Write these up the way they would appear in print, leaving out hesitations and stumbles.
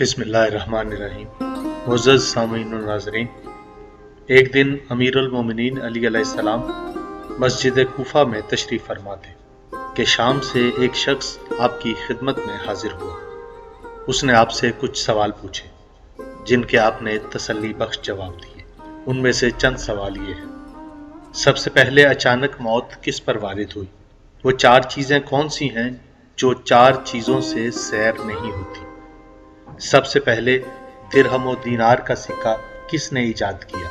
बिस्मिल्लाहिर्रहमानिर्रहीम। मुअज़्ज़ज़ सामीन और नाज़रीन, एक दिन अमीरुल मोमिनीन अली अलैहिस्सलाम मस्जिद कूफा में तशरीफ़ फरमा थे कि शाम से एक शख्स आपकी खिदमत में हाजिर हुआ। उसने आपसे कुछ सवाल पूछे जिनके आपने तसल्ली बख्श जवाब दिए। उनमें से चंद सवाल ये हैं। सबसे पहले, अचानक मौत किस पर वारिद हुई? वो 4 चीज़ें कौन सी हैं जो 4 चीज़ों से सैर नहीं होती? सबसे पहले, दिरहम और दीनार का सिक्का किसने ईजाद किया?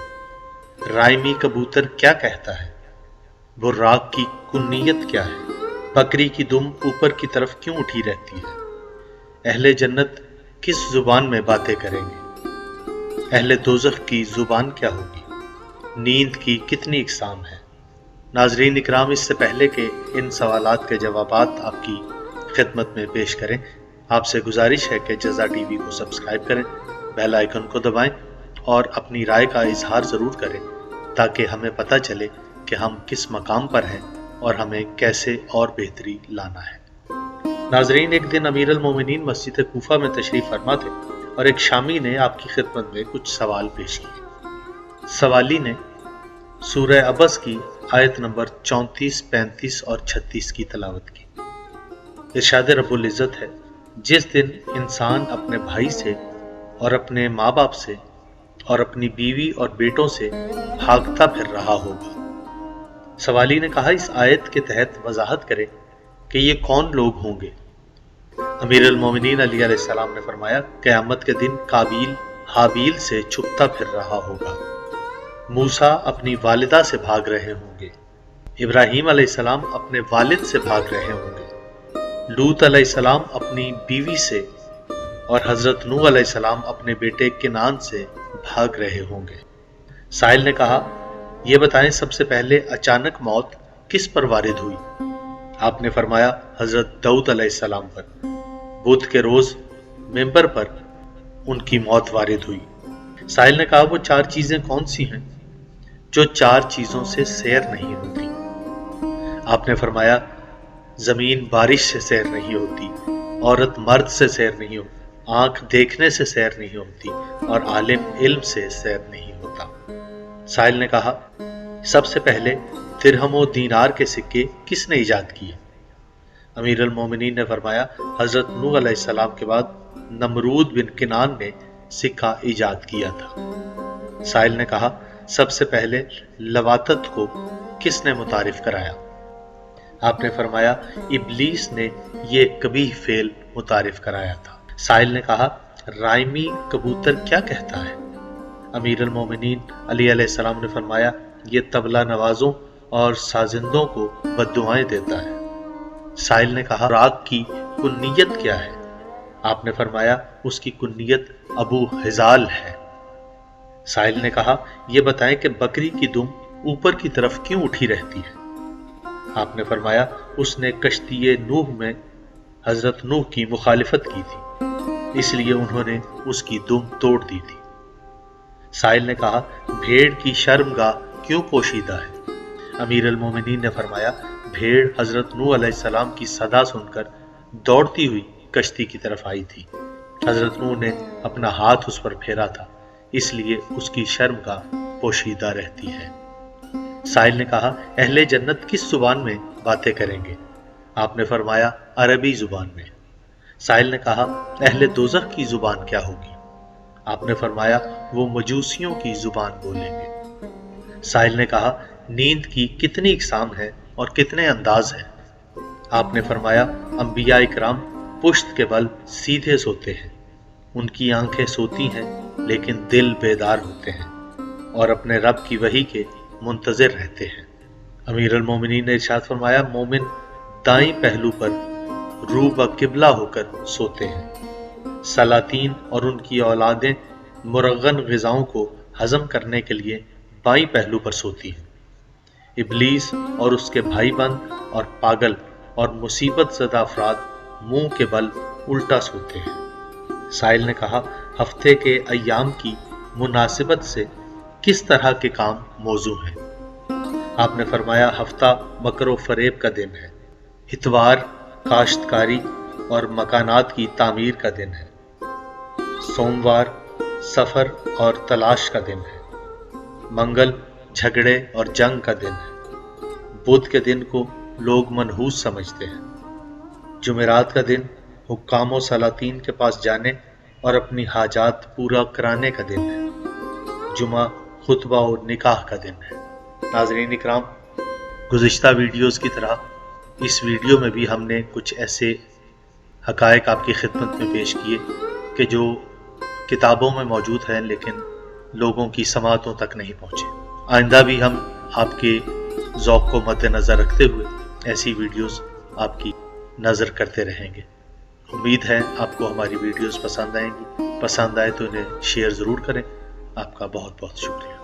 रायमी कबूतर क्या कहता है? बुर्राक की कुन्नियत क्या है? बकरी की दुम ऊपर की तरफ क्यों उठी रहती है? अहले जन्नत किस जुबान में बातें करेंगे? अहले दोज़ख की जुबान क्या होगी? नींद की कितनी इकसाम है? नाज़रीन इकराम, इससे पहले कि इन सवालात के जवाबात आपकी खिदमत में पेश करें, आपसे गुजारिश है कि जज़ा टीवी को सब्सक्राइब करें, बेल आइकन को दबाएं और अपनी राय का इजहार ज़रूर करें ताकि हमें पता चले कि हम किस मकाम पर हैं और हमें कैसे और बेहतरी लाना है। नाज़रीन, एक दिन अमीरुल मोमिनीन मस्जिद कूफा में तशरीफ़ फरमा थे और एक शामी ने आपकी खिदमत में कुछ सवाल पेश किए। सवाली ने सूरह अब्बस की आयत नंबर 34, 35 और 36 की तलावत की। इरशाद रब्बुल इज़्ज़त है, जिस दिन इंसान अपने भाई से और अपने माँ बाप से और अपनी बीवी और बेटों से भागता फिर रहा होगा। सवाली ने कहा, इस आयत के तहत वजाहत करें कि ये कौन लोग होंगे? अमीरुल मोमिनीन अली अलैहिस्सलाम ने फरमाया, क़यामत के दिन काबील हाबील से छुपता फिर रहा होगा। मूसा अपनी वालिदा से भाग रहे होंगे। इब्राहीम अलैहिस्सलाम अपने वालिद से भाग रहे होंगे। लूत अलैहिस्सलाम अपनी बीवी से और हजरत नूह अलैहिस्सलाम अपने बेटे किनान से भाग रहे होंगे। साहिल ने कहा, यह बताएं, सबसे पहले अचानक मौत किस पर वारिद हुई? आपने फरमाया, हजरत दाऊद अलैहिस्सलाम पर। बुध के रोज मिंबर पर उनकी मौत वारिद हुई। साहिल ने कहा, वो 4 चीजें कौन सी हैं जो 4 चीजों से सैर नहीं होती? आपने फरमाया, जमीन बारिश से सैर नहीं होती, औरत मर्द से सैर नहीं होती, आंख देखने से सैर नहीं होती और आलिम इल्म से सैर नहीं होता। साहिल ने कहा, सबसे पहले दिरहम और दीनार के सिक्के किसने ईजाद किए? अमीरुल मोमिनीन ने फरमाया, हजरत नूह अलैहिस्सलाम के बाद नमरूद बिन किनान ने सिक्का ईजाद किया था। साहिल ने कहा, सबसे पहले लवातत को किसने मुतारिफ कराया? आपने फरमाया, इब्लीस ने ये कबीह फेल मुतारिफ कराया था। साहिल ने कहा, रायमी कबूतर क्या कहता है? अमीरुल मोमिनीन अली अलैहिस्सलाम ने फरमाया, ये तबला नवाजों और साजिंदों को बद्दुआएं देता है। साहिल ने कहा, राग की कुन्नियत क्या है? आपने फरमाया, उसकी कुन्नियत अबू हिजाल है। साहिल ने कहा, यह बताएं कि बकरी की दुम ऊपर की तरफ क्यों उठी रहती है? आपने फरमाया, उसने कश्ती नूह में हजरत नूह की मुखालिफत की थी, इसलिए उन्होंने उसकी दुम तोड़ दी थी। साहिल ने कहा, भेड़ की शर्मगाह क्यों पोशीदा है? अमीरुल मोमिनीन ने फरमाया, भेड़ हजरत नूह अलैहिस्सलाम की सदा सुनकर दौड़ती हुई कश्ती की तरफ आई थी। हजरत नूह ने अपना हाथ उस पर फेरा था, इसलिए उसकी शर्मगाह पोशीदा रहती है। साहिल ने कहा, अहले जन्नत किस जुबान में बातें करेंगे? आपने फरमाया, अरबी जुबान में। साहिल ने कहा, अहले दोज़ख की जुबान क्या होगी? आपने फरमाया, वो मजूसियों की जुबान बोलेंगे। साहिल ने कहा, नींद की कितनी इकसाम है और कितने अंदाज हैं? आपने फरमाया, अंबिया इकराम पुश्त के बल सीधे सोते हैं, उनकी आंखें सोती हैं लेकिन दिल बेदार होते हैं और अपने रब की वही के मुंतजिर रहते हैं। अमीरुल मोमिनीन ने इरशाद फरमाया, मोमिन दाईं पहलू पर रूह व किबला होकर सोते हैं। सलातीन और उनकी औलादें मुरगन ग़िज़ाओं को हजम करने के लिए बाईं पहलू पर सोती हैं। इब्लीस और उसके भाईबंद और पागल और मुसीबत ज़दा अफराद मुंह के बल उल्टा सोते हैं। साहिल ने कहा, हफ्ते के अय्याम की मुनासिबत से किस तरह के काम मौजू हैं? आपने फरमाया, हफ्ता मकर फरेब का दिन है, इतवार काश्तकारी और मकानात की तामीर का दिन है, सोमवार सफर और तलाश का दिन है। मंगल झगड़े और जंग का दिन है। बुध के दिन को लोग मनहूस समझते हैं। जुमेरात का दिन हुक्काम और सलातीन के पास जाने और अपनी हाजात पूरा कराने का दिन है। जुमा खुतबा और निकाह का दिन है। नाज़रीन इकराम, गुज़िश्ता वीडियोस की तरह इस वीडियो में भी हमने कुछ ऐसे हक़ाइक़ आपकी खिदमत में पेश किए कि जो किताबों में मौजूद हैं लेकिन लोगों की समातों तक नहीं पहुँचे। आइंदा भी हम आपके ज़ौक़ को मद्देनज़र रखते हुए ऐसी वीडियोस आपकी नज़र करते रहेंगे। उम्मीद है आपको हमारी वीडियोस पसंद आएंगी। पसंद आए तो इन्हें शेयर ज़रूर करें। आपका बहुत बहुत शुक्रिया।